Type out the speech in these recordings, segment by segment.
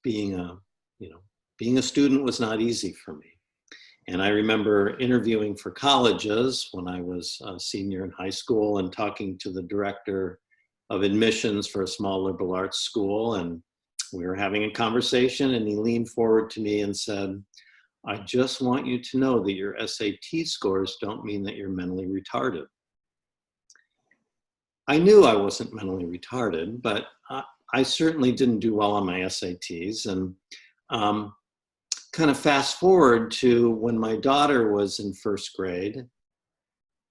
you know, being a student was not easy for me. And I remember interviewing for colleges when I was a senior in high school and talking to the director of admissions for a small liberal arts school. And we were having a conversation and he leaned forward to me and said, I just want you to know that your SAT scores don't mean that you're mentally retarded. I knew I wasn't mentally retarded, but I certainly didn't do well on my SATs. And kind of fast forward to when my daughter was in first grade,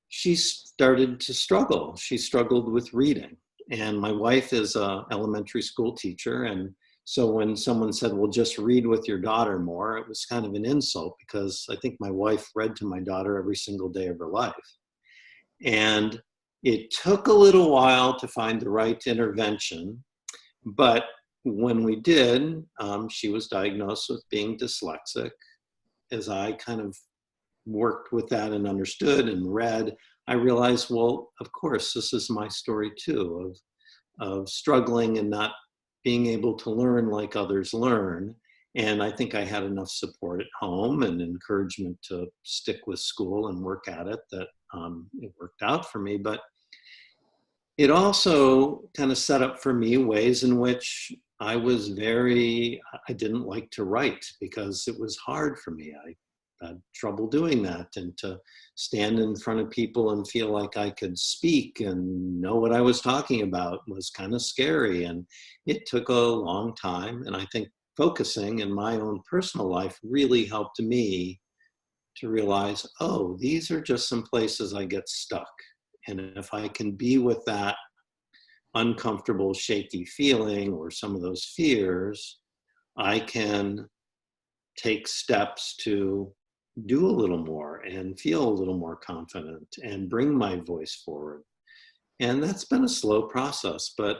she started to struggle. She struggled with reading. And my wife is an elementary school teacher. And so when someone said, well, just read with your daughter more, it was kind of an insult because I think my wife read to my daughter every single day of her life. And it took a little while to find the right intervention, but when we did, she was diagnosed with being dyslexic. As I kind of worked with that and understood and read, I realized, well, of course, this is my story too, of struggling and not being able to learn like others learn. And I think I had enough support at home and encouragement to stick with school and work at it that it worked out for me. But it also kind of set up for me ways in which I didn't like to write because it was hard for me. I had trouble doing that, and to stand in front of people and feel like I could speak and know what I was talking about was kind of scary. And it took a long time. And I think focusing in my own personal life really helped me to realize, oh, these are just some places I get stuck. And if I can be with that uncomfortable, shaky feeling or some of those fears, I can take steps to do a little more and feel a little more confident and bring my voice forward. And that's been a slow process, but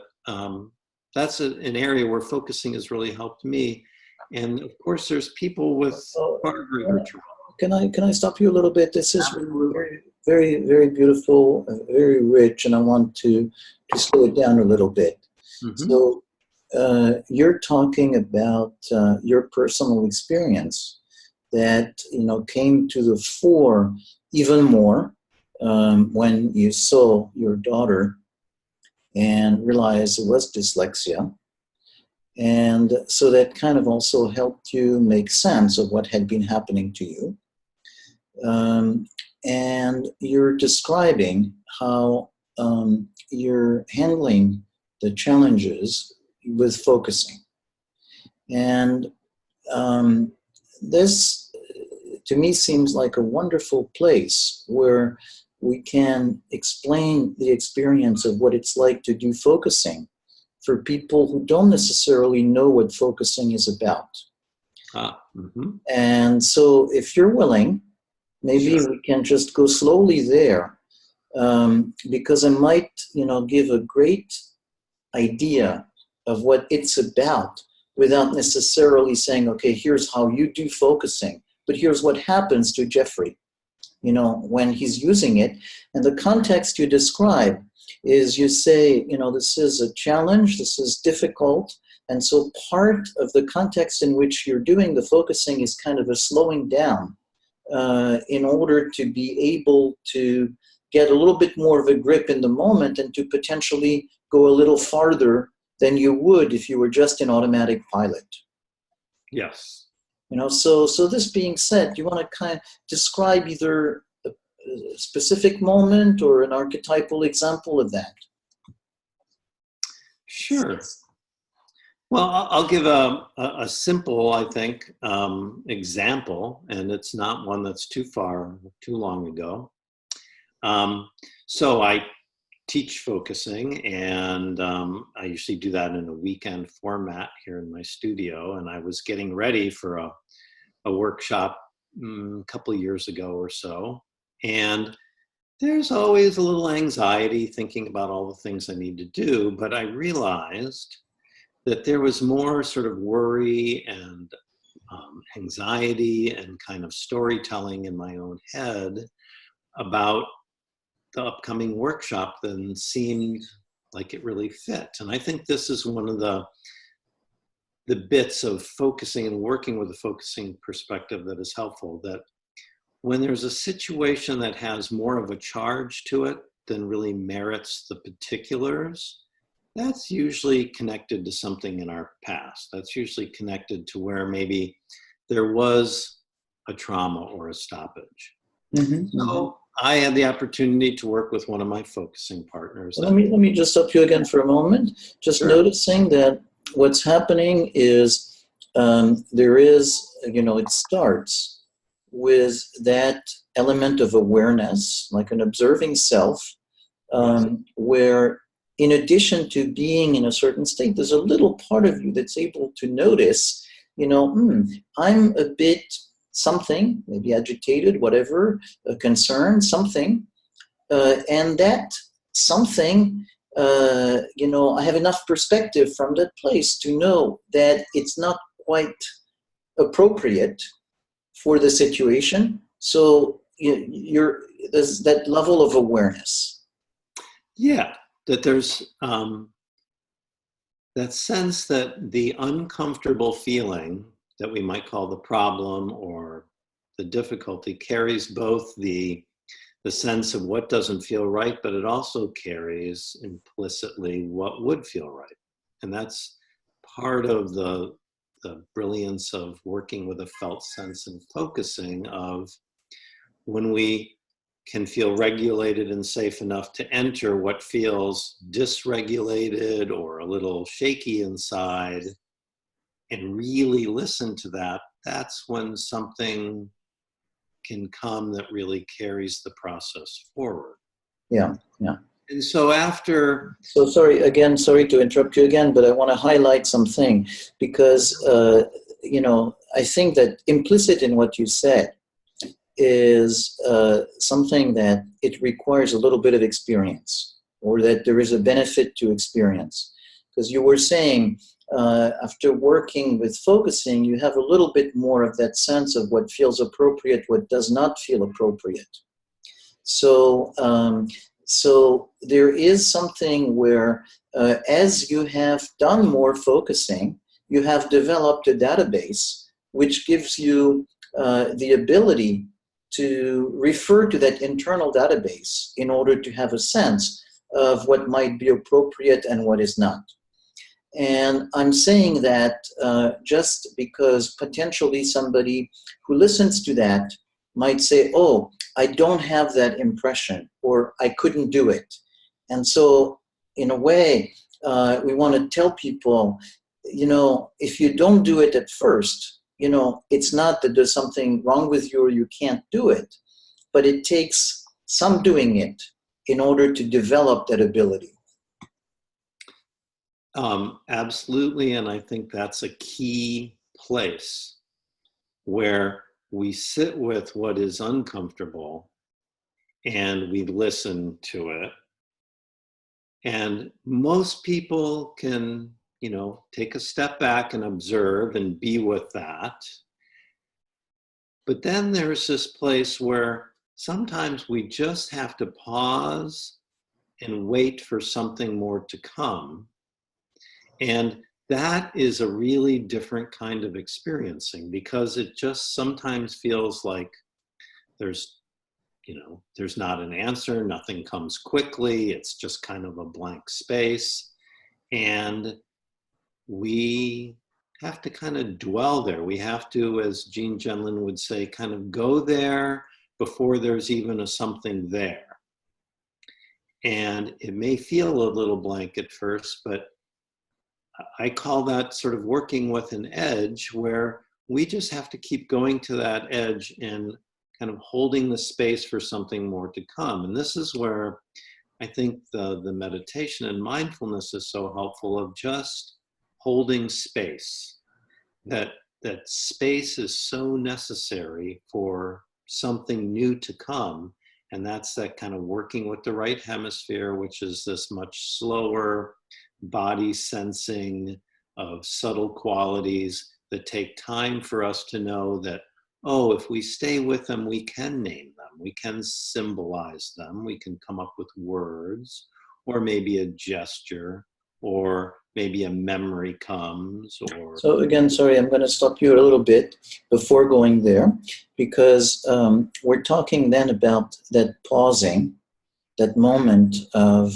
that's an area where focusing has really helped me. And of course, there's people with far greater trouble. Can I stop you a little bit? This is very, very, very beautiful, very rich, and I want to slow it down a little bit. Mm-hmm. So you're talking about your personal experience that came to the fore even more when you saw your daughter and realized it was dyslexia. And so that kind of also helped you make sense of what had been happening to you. And you're describing how you're handling the challenges with focusing. And this, to me, seems like a wonderful place where we can explain the experience of what it's like to do focusing for people who don't necessarily know what focusing is about. Mm-hmm. And so if you're willing, maybe we can just go slowly there, because I might, give a great idea of what it's about without necessarily saying, okay, here's how you do focusing, but here's what happens to Jeffrey, when he's using it. And the context you describe is you say, this is a challenge, this is difficult. And so part of the context in which you're doing the focusing is kind of a slowing down in order to be able to get a little bit more of a grip in the moment and to potentially go a little farther than you would if you were just in automatic pilot. Yes. So this being said, do you want to kind of describe either a specific moment or an archetypal example of that? Sure. Well, I'll give a simple, I think, example, and it's not one that's too long ago. So I teach focusing, and I usually do that in a weekend format here in my studio. And I was getting ready for a workshop a couple of years ago or so. And there's always a little anxiety thinking about all the things I need to do, but I realized that there was more sort of worry and anxiety and kind of storytelling in my own head about the upcoming workshop than seemed like it really fit. And I think this is one of the the bits of focusing and working with a focusing perspective that is helpful, that when there's a situation that has more of a charge to it than really merits the particulars, that's usually connected to something in our past. That's usually connected to where maybe there was a trauma or a stoppage. So I had the opportunity to work with one of my focusing partners. Let me just stop you again for a moment. Just Sure. noticing that what's happening is there is, it starts with that element of awareness, like an observing self, where in addition to being in a certain state, there's a little part of you that's able to notice, I'm a bit something, maybe agitated, whatever, concerned, something. And that something, I have enough perspective from that place to know that it's not quite appropriate for the situation. So there's that level of awareness. Yeah, that there's that sense that the uncomfortable feeling that we might call the problem or the difficulty carries both the sense of what doesn't feel right, but it also carries implicitly what would feel right. And that's part of the brilliance of working with a felt sense and focusing, of when we can feel regulated and safe enough to enter what feels dysregulated or a little shaky inside and really listen to that, that's when something can come that really carries the process forward. Yeah. And so after... So sorry to interrupt you again, but I want to highlight something because, I think that implicit in what you said is something that it requires a little bit of experience, or that there is a benefit to experience. Because you were saying, after working with focusing, you have a little bit more of that sense of what feels appropriate, what does not feel appropriate. So there is something where, as you have done more focusing, you have developed a database which gives you the ability to refer to that internal database in order to have a sense of what might be appropriate and what is not. And I'm saying that just because potentially somebody who listens to that might say, oh, I don't have that impression, or I couldn't do it. And so in a way, we want to tell people, if you don't do it at first, it's not that there's something wrong with you or you can't do it, but it takes some doing it in order to develop that ability. Absolutely, and I think that's a key place where we sit with what is uncomfortable and we listen to it. And most people can, take a step back and observe and be with that. But then there's this place where sometimes we just have to pause and wait for something more to come. And that is a really different kind of experiencing, because it just sometimes feels like there's not an answer, nothing comes quickly, it's just kind of a blank space. And we have to kind of dwell there. We have to, as Gene Genlin would say, kind of go there before there's even a something there. And it may feel a little blank at first, but I call that sort of working with an edge, where we just have to keep going to that edge and kind of holding the space for something more to come. And this is where I think the meditation and mindfulness is so helpful, of just holding space. That space is so necessary for something new to come. And that's that kind of working with the right hemisphere, which is this much slower body sensing of subtle qualities that take time for us to know that, oh, if we stay with them, we can name them, we can symbolize them, we can come up with words, or maybe a gesture, or maybe a memory comes, or... So again, sorry, I'm going to stop you a little bit before going there, because we're talking then about that pausing, that moment of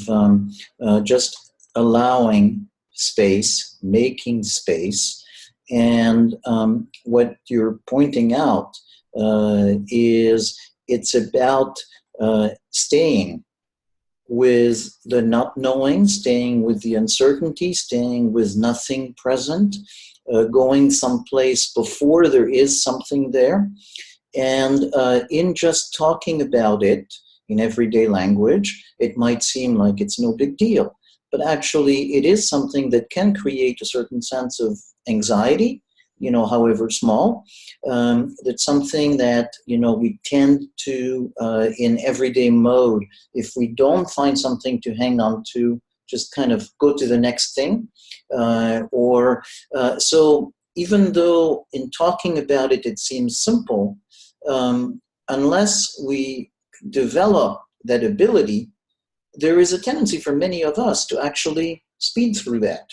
just allowing space, making space. And what you're pointing out is it's about staying with the not knowing, staying with the uncertainty, staying with nothing present, going someplace before there is something there. And in just talking about it in everyday language, it might seem like it's no big deal. But actually, it is something that can create a certain sense of anxiety, however small. That's something that, we tend to, in everyday mode, if we don't find something to hang on to, just kind of go to the next thing. So even though in talking about it, it seems simple, unless we develop that ability, there is a tendency for many of us to actually speed through that.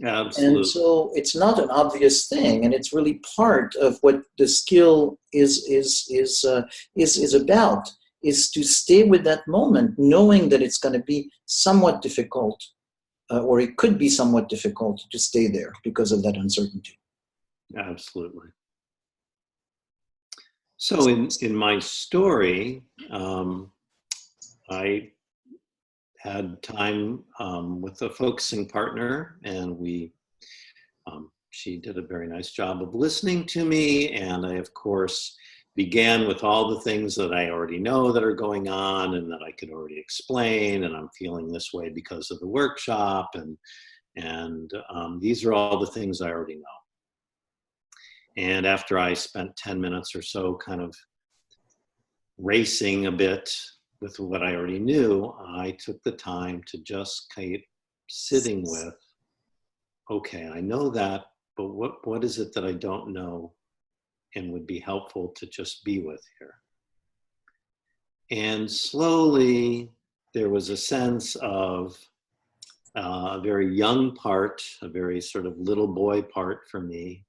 Absolutely. And so it's not an obvious thing, and it's really part of what the skill is about, is to stay with that moment, knowing that it's going to be somewhat difficult, or it could be somewhat difficult to stay there because of that uncertainty. Absolutely. So in my story, I had time with a focusing partner, and she did a very nice job of listening to me. And I, of course, began with all the things that I already know that are going on and that I could already explain. And I'm feeling this way because of the workshop. And these are all the things I already know. And after I spent 10 minutes or so kind of racing a bit with what I already knew, I took the time to just keep sitting with, okay, I know that, but what is it that I don't know and would be helpful to just be with here? And slowly there was a sense of a very young part, a very sort of little boy part for me.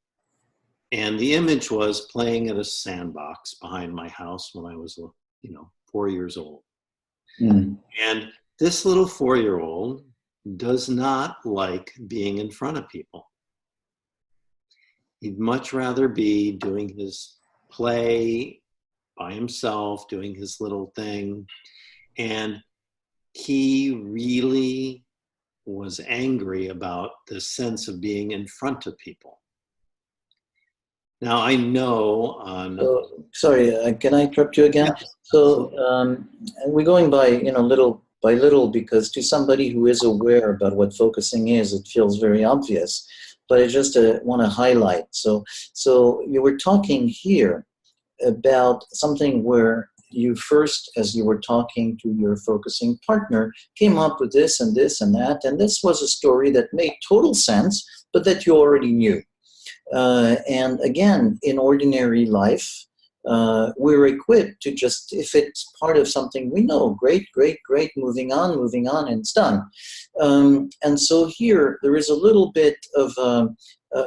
And the image was playing at a sandbox behind my house when I was, 4 years old. Mm. And this little 4-year-old does not like being in front of people. He'd much rather be doing his play by himself, doing his little thing. And he really was angry about the sense of being in front of people. Now I know sorry, can I interrupt you again? Yeah. So we're going by, little by little, because to somebody who is aware about what focusing is, it feels very obvious. But I just want to highlight. So you were talking here about something where you first, as you were talking to your focusing partner, came up with this and this and that. And this was a story that made total sense, but that you already knew. And again, in ordinary life, we're equipped to just, if it's part of something we know, great, moving on, and it's done. And so here, there is a little bit of,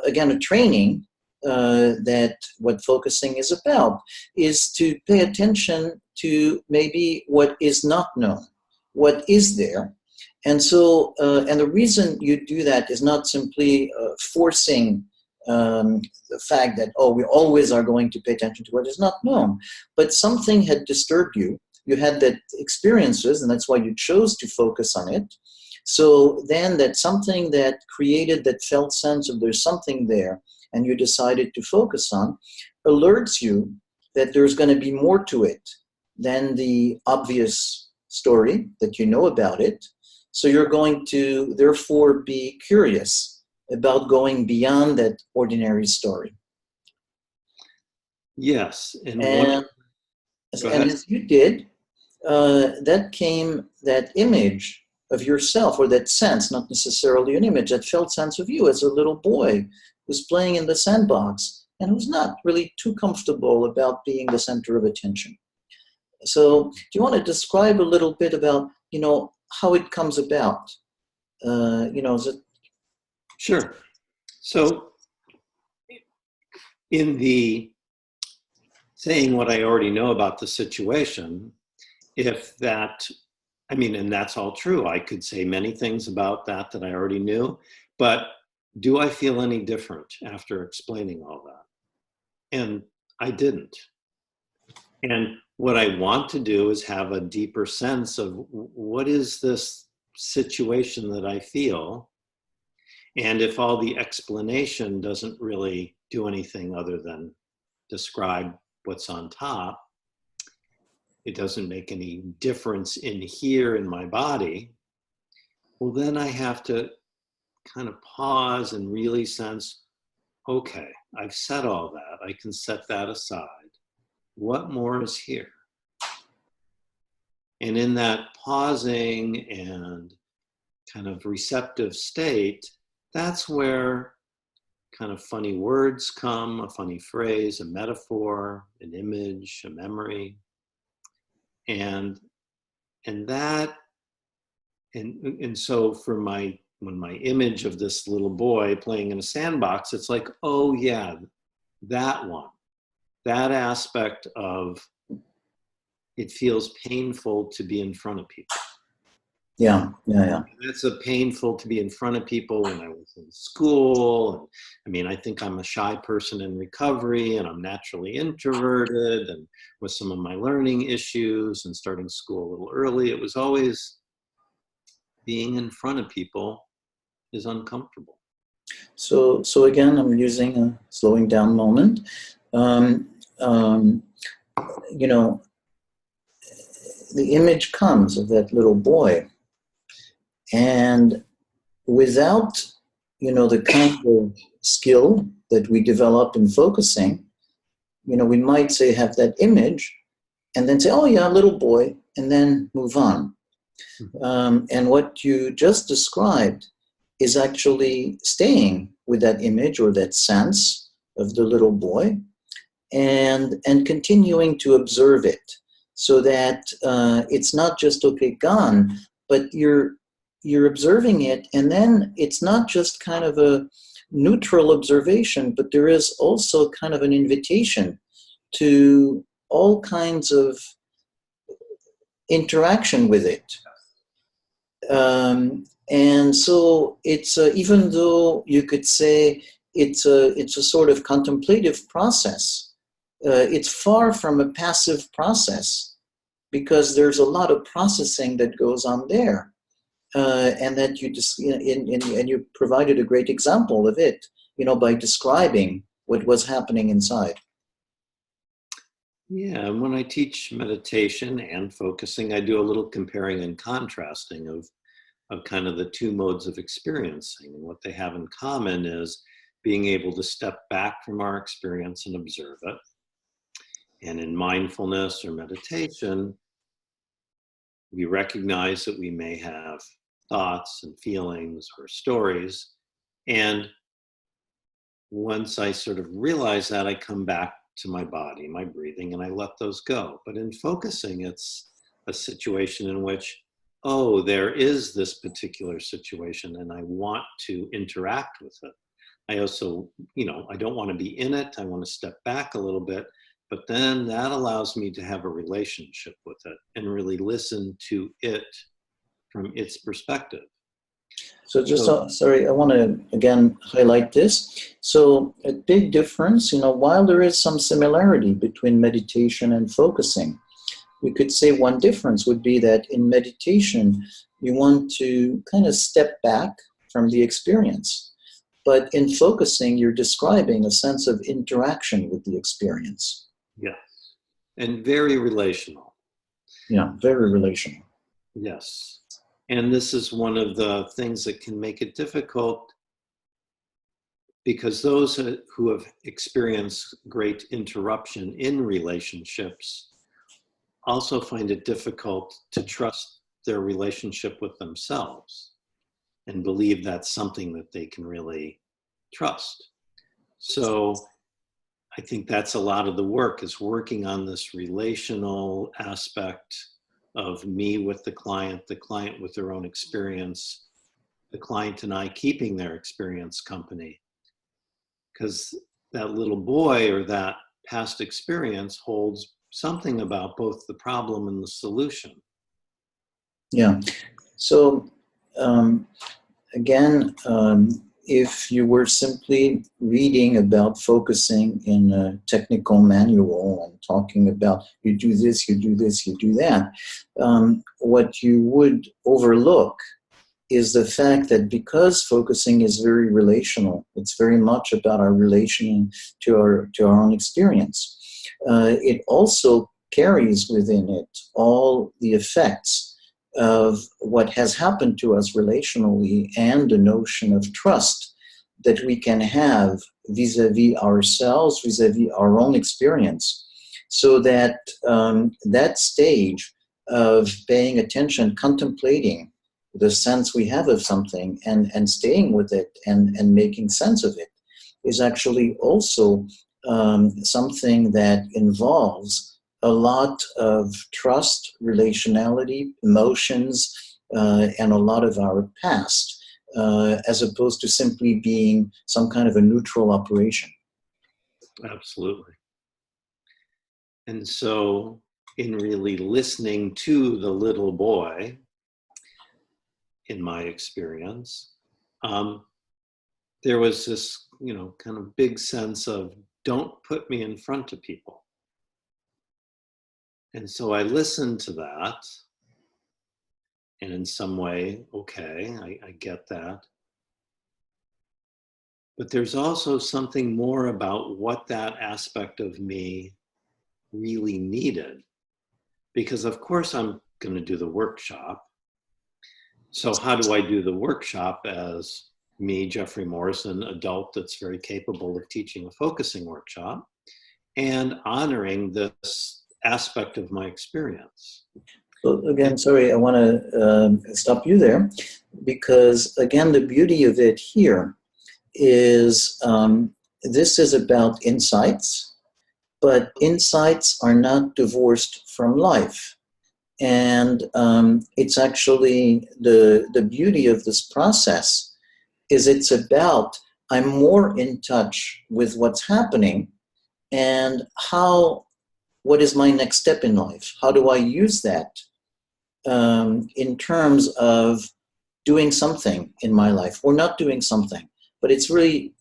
again, a training that what focusing is about, is to pay attention to maybe what is not known, what is there. And so, and the reason you do that is not simply forcing the fact that, we always are going to pay attention to what is not known, but something had disturbed you. You had that experiences, and that's why you chose to focus on it. So then that something that created that felt sense of there's something there, and you decided to focus on, alerts you that there's going to be more to it than the obvious story that you know about it. So you're going to therefore be curious about going beyond that ordinary story. Yes. And as you did, that came that image of yourself, or that sense, not necessarily an image, that felt sense of you as a little boy who's playing in the sandbox and who's not really too comfortable about being the center of attention. So do you want to describe a little bit about, how it comes about? Is it? Sure. So in the saying what I already know about the situation, if that, I mean, and that's all true. I could say many things about that I already knew, but do I feel any different after explaining all that? And I didn't. And what I want to do is have a deeper sense of what is this situation that I feel? And if all the explanation doesn't really do anything other than describe what's on top, it doesn't make any difference in here in my body, well, then I have to kind of pause and really sense, okay, I've said all that. I can set that aside. What more is here? And in that pausing and kind of receptive state, that's where kind of funny words come, a funny phrase, a metaphor, an image, a memory. And that, and so for when my image of this little boy playing in a sandbox, it's like, oh yeah, that one, that aspect of it feels painful to be in front of people. Yeah. It's a painful to be in front of people when I was in school. And I mean, I think I'm a shy person in recovery, and I'm naturally introverted, and with some of my learning issues and starting school a little early, it was always being in front of people is uncomfortable. So again, I'm using a slowing down moment. Um, um, the image comes of that little boy, and without, the kind of skill that we develop in focusing, we might say have that image, and then say, oh yeah, little boy, and then move on. And what you just described is actually staying with that image or that sense of the little boy, and continuing to observe it, so that it's not just okay, gone, but you're observing it, and then it's not just kind of a neutral observation, but there is also kind of an invitation to all kinds of interaction with it. And so it's even though you could say it's a sort of contemplative process, it's far from a passive process, because there's a lot of processing that goes on there, and that you just and you provided a great example of it, by describing what was happening inside. Yeah, and when I teach meditation and focusing, I do a little comparing and contrasting of kind of the two modes of experiencing. And what they have in common is being able to step back from our experience and observe it. And in mindfulness or meditation, we recognize that we may have thoughts and feelings or stories. And once I sort of realize that, I come back to my body, my breathing, and I let those go. But in focusing, it's a situation in which, oh, there is this particular situation and I want to interact with it. I also, I don't want to be in it. I want to step back a little bit, but then that allows me to have a relationship with it and really listen to it from its perspective. So sorry, I want to again highlight this. So a big difference, while there is some similarity between meditation and focusing, we could say one difference would be that in meditation, you want to kind of step back from the experience. But in focusing, you're describing a sense of interaction with the experience. Yes. And very relational. Yeah, very relational. Yes. And this is one of the things that can make it difficult, because those who have experienced great interruption in relationships also find it difficult to trust their relationship with themselves and believe that's something that they can really trust. So I think that's a lot of the work, is working on this relational aspect of me with the client with their own experience, the client and I keeping their experience company, because that little boy or that past experience holds something about both the problem and the solution. Yeah. So again, if you were simply reading about focusing in a technical manual and talking about you do this, you do this, you do that, what you would overlook is the fact that because focusing is very relational, it's very much about our relation to our own experience. It also carries within it all the effects of what has happened to us relationally and the notion of trust that we can have vis-a-vis ourselves, vis-a-vis our own experience. So that that stage of paying attention, contemplating the sense we have of something and staying with it and making sense of it is actually also something that involves a lot of trust, relationality, emotions, and a lot of our past, as opposed to simply being some kind of a neutral operation. Absolutely. And so in really listening to the little boy, in my experience, there was this, kind of big sense of don't put me in front of people. And so I listened to that, and in some way, okay, I get that. But there's also something more about what that aspect of me really needed. Because of course I'm going to do the workshop. So how do I do the workshop as me, Jeffrey Morrison, adult that's very capable of teaching a focusing workshop and honoring this aspect of my experience? So again, sorry, I want to stop you there, because again, the beauty of it here is this is about insights, but insights are not divorced from life. And it's actually the beauty of this process is it's about I'm more in touch with what's happening and what is my next step in life? How do I use that in terms of doing something in my life or not doing something? But it's really,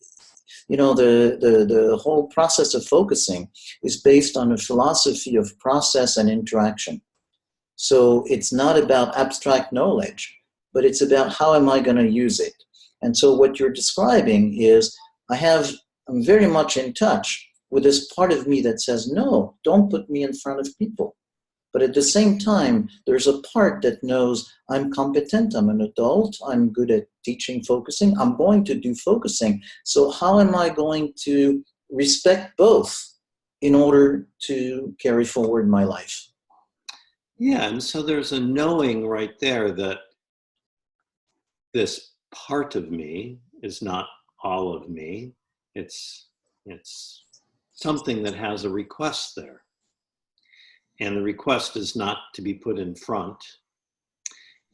the whole process of focusing is based on a philosophy of process and interaction. So it's not about abstract knowledge, but it's about how am I going to use it? And so what you're describing is I'm very much in touch with this part of me that says, no, don't put me in front of people. But at the same time, there's a part that knows I'm competent, I'm an adult, I'm good at teaching focusing, I'm going to do focusing. So how am I going to respect both in order to carry forward my life? Yeah, and so there's a knowing right there that this part of me is not all of me. It's something that has a request there. And the request is not to be put in front.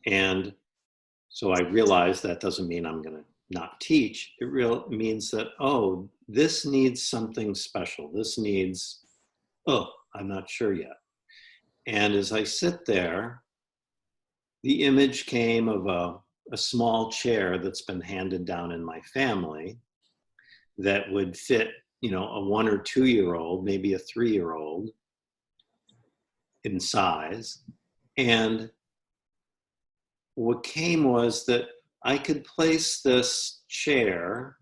And so I realize that doesn't mean I'm going to not teach. It means that, oh, this needs something special. This needs, I'm not sure yet. And as I sit there, the image came of a small chair that's been handed down in my family that would fit, a 1 or 2 year old, maybe a 3-year-old in size. And what came was that I could place this chair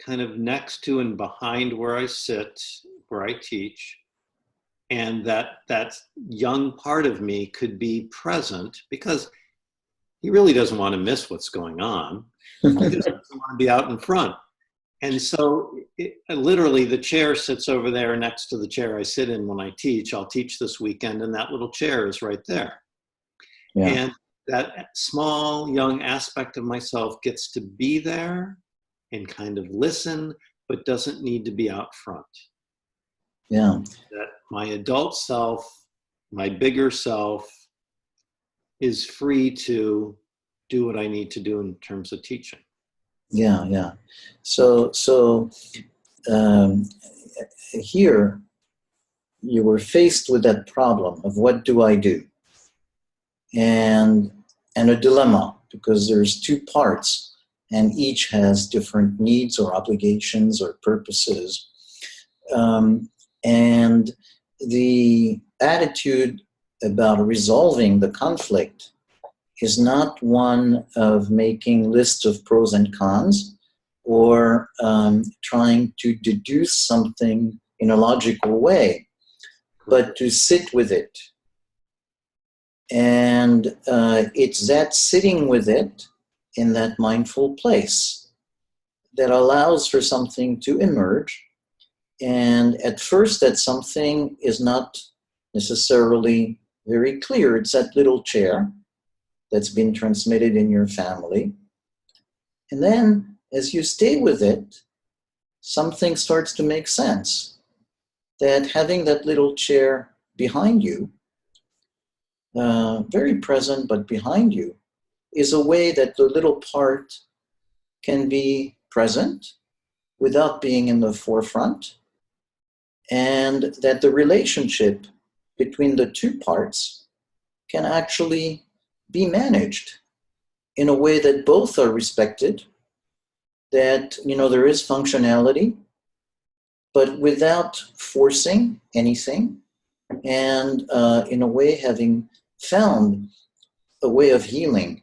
kind of next to and behind where I sit, where I teach, and that young part of me could be present, because he really doesn't want to miss what's going on. He just doesn't want to be out in front. And so literally the chair sits over there next to the chair I sit in when I teach. I'll teach this weekend, and that little chair is right there. Yeah. And that small young aspect of myself gets to be there and kind of listen, but doesn't need to be out front. Yeah. That my adult self, my bigger self, is free to do what I need to do in terms of teaching. Yeah, yeah. So um, here you were faced with that problem of what do I do, and a dilemma, because there's two parts, and each has different needs or obligations or purposes. And the attitude about resolving the conflict is not one of making lists of pros and cons or trying to deduce something in a logical way, but to sit with it. And it's that sitting with it in that mindful place that allows for something to emerge. And at first, that something is not necessarily very clear. It's that little chair that's been transmitted in your family. And then, as you stay with it, something starts to make sense. That having that little chair behind you, very present but behind you, is a way that the little part can be present without being in the forefront, and that the relationship between the two parts can actually be managed in a way that both are respected, that there is functionality, but without forcing anything, and in a way having found a way of healing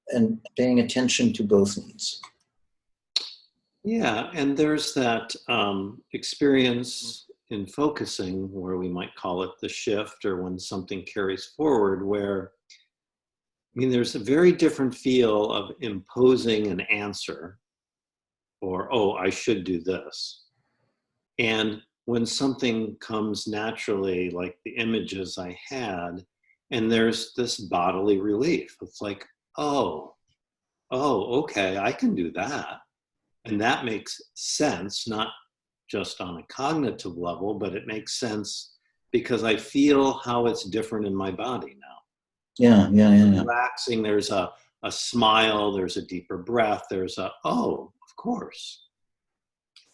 and paying attention to both needs. Yeah, and there's that experience in focusing, where we might call it the shift, or when something carries forward, where, there's a very different feel of imposing an answer, or, oh, I should do this. And when something comes naturally, like the images I had, and there's this bodily relief. It's like, oh, okay, I can do that. And that makes sense, not just on a cognitive level, but it makes sense because I feel how it's different in my body now. Yeah. Relaxing, there's a smile, there's a deeper breath, there's of course.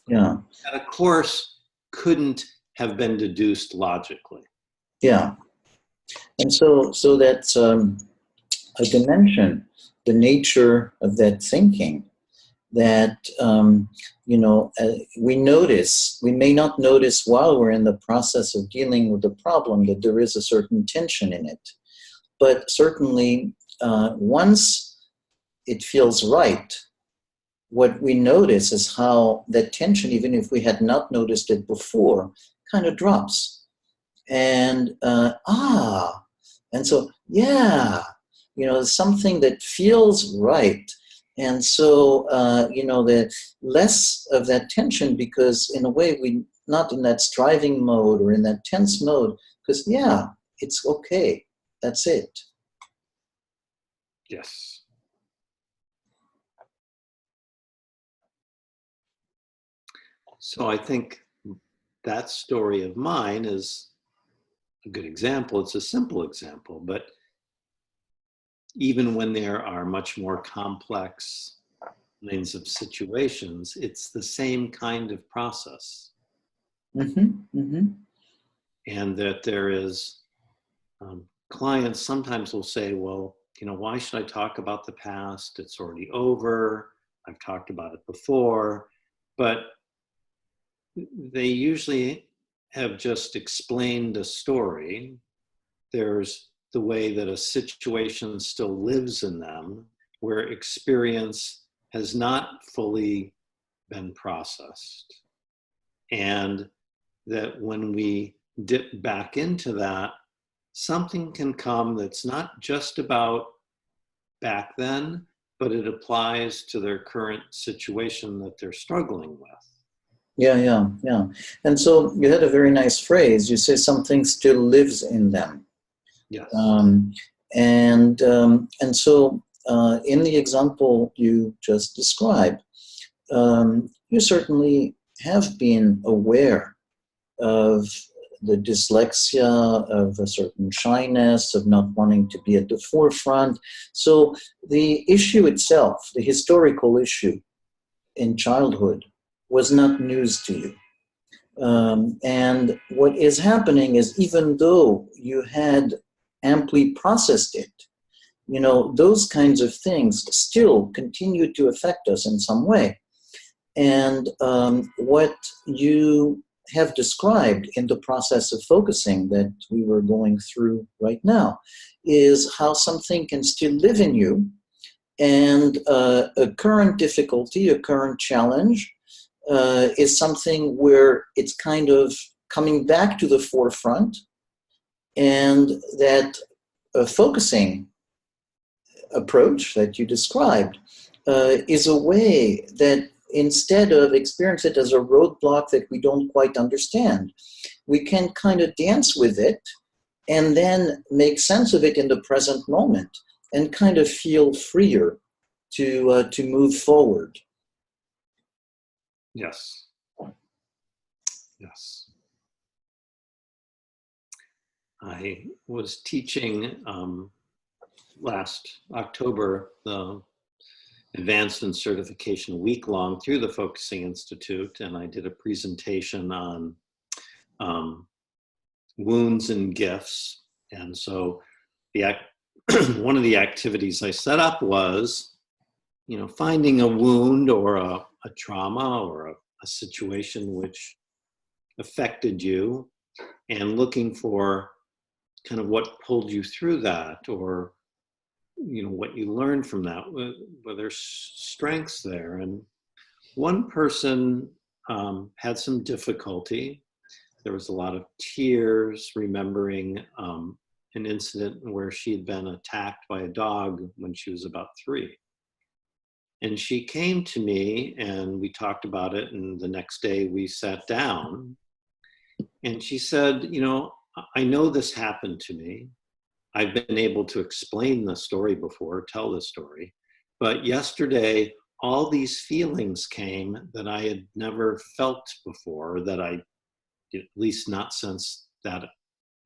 Yeah. And of course couldn't have been deduced logically. Yeah. And so that's a dimension, the nature of that thinking, that we may not notice while we're in the process of dealing with the problem that there is a certain tension in it, but certainly once it feels right, what we notice is how that tension, even if we had not noticed it before, kind of drops. And and so something that feels right. And so, the less of that tension, because in a way we not in that striving mode or in that tense mode, because it's okay. That's it. Yes. So I think that story of mine is a good example. It's a simple example, but even when there are much more complex kinds of situations, it's the same kind of process. And that there is, clients sometimes will say, well, why should I talk about the past? It's already over. I've talked about it before. But they usually have just explained a story. There's the way that a situation still lives in them, where experience has not fully been processed. And that when we dip back into that, something can come that's not just about back then, but it applies to their current situation that they're struggling with. Yeah. And so you had a very nice phrase. You say something still lives in them. Yes. And so in the example you just described, you certainly have been aware of the dyslexia, of a certain shyness, of not wanting to be at the forefront. So the issue itself, the historical issue in childhood, was not news to you. And what is happening is, even though you had amply processed it, those kinds of things still continue to affect us in some way. And what you have described in the process of focusing that we were going through right now is how something can still live in you, and a current difficulty, a current challenge is something where it's kind of coming back to the forefront, and that focusing approach that you described is a way that, instead of experience it as a roadblock that we don't quite understand, we can kind of dance with it and then make sense of it in the present moment and kind of feel freer to move forward. Yes. Yes. I was teaching last October the Advanced and Certification week-long through the Focusing Institute, and I did a presentation on wounds and gifts. And so one of the activities I set up was, finding a wound or a trauma or a situation which affected you, and looking for kind of what pulled you through that, or what you learned from that, whether there's strengths there. And one person had some difficulty. There was a lot of tears, remembering an incident where she had been attacked by a dog when she was about 3. And she came to me and we talked about it, and the next day we sat down, and she said, I know this happened to me. I've been able to explain the story before, tell the story, but yesterday all these feelings came that I had never felt before, that I, at least not since that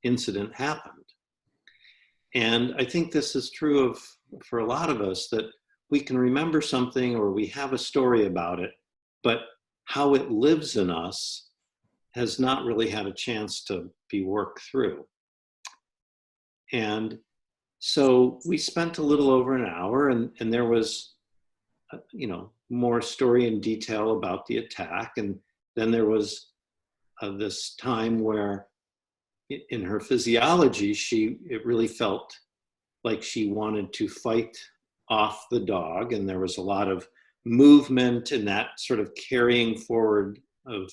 incident happened. And I think this is true for a lot of us, that we can remember something or we have a story about it, but how it lives in us has not really had a chance to be worked through. And so we spent a little over an hour, and there was, more story and detail about the attack. And then there was this time where in her physiology, it really felt like she wanted to fight off the dog. And there was a lot of movement and that sort of carrying forward of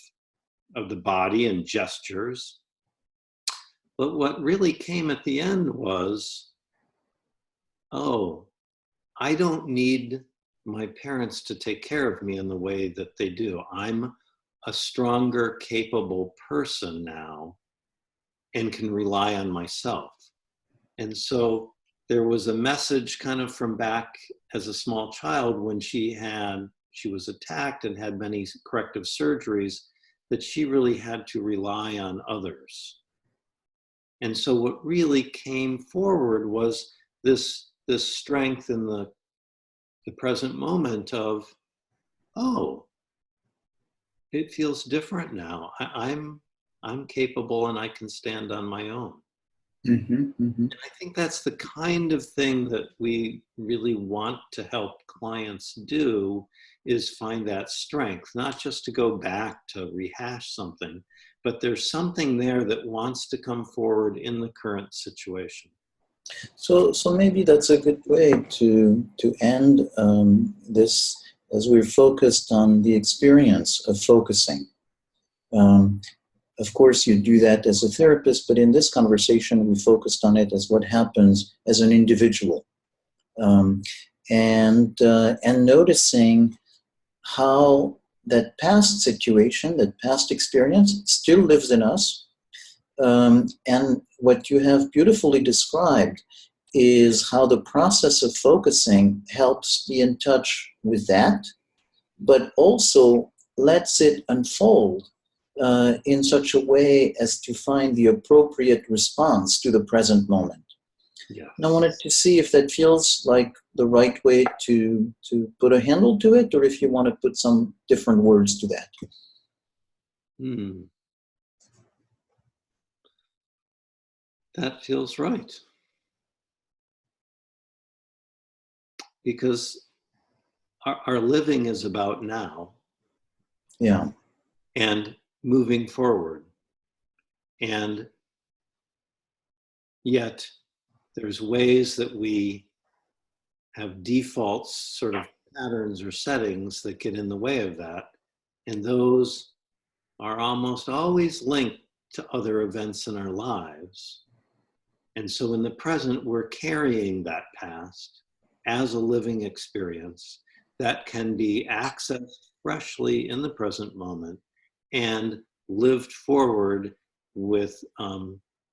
the body and gestures. But what really came at the end was, oh, I don't need my parents to take care of me in the way that they do. I'm a stronger, capable person now and can rely on myself. And so there was a message kind of from back as a small child when she was attacked and had many corrective surgeries, that she really had to rely on others. And so what really came forward was this strength in the present moment of, oh, it feels different now. I'm capable and I can stand on my own. Mm-hmm, mm-hmm. And I think that's the kind of thing that we really want to help clients do, is find that strength, not just to go back to rehash something, but there's something there that wants to come forward in the current situation. So maybe that's a good way to end this, as we're focused on the experience of focusing. Of course, you do that as a therapist, but in this conversation, we focused on it as what happens as an individual, and noticing how that past situation, that past experience, still lives in us. And what you have beautifully described is how the process of focusing helps be in touch with that, but also lets it unfold in such a way as to find the appropriate response to the present moment. Yeah. And I wanted to see if that feels like the right way to put a handle to it, or if you want to put some different words to that. That feels right. Because our living is about now. Yeah. And moving forward. And yet there's ways that we have defaults, sort of patterns or settings that get in the way of that. And those are almost always linked to other events in our lives. And so in the present, we're carrying that past as a living experience that can be accessed freshly in the present moment and lived forward with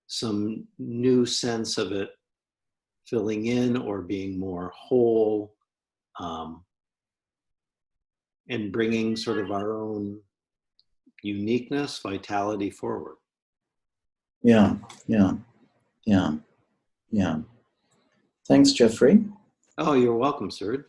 some new sense of it filling in or being more whole, and bringing sort of our own uniqueness, vitality forward. Yeah, yeah, yeah, yeah. Thanks, Jeffrey. Oh, you're welcome, Serge.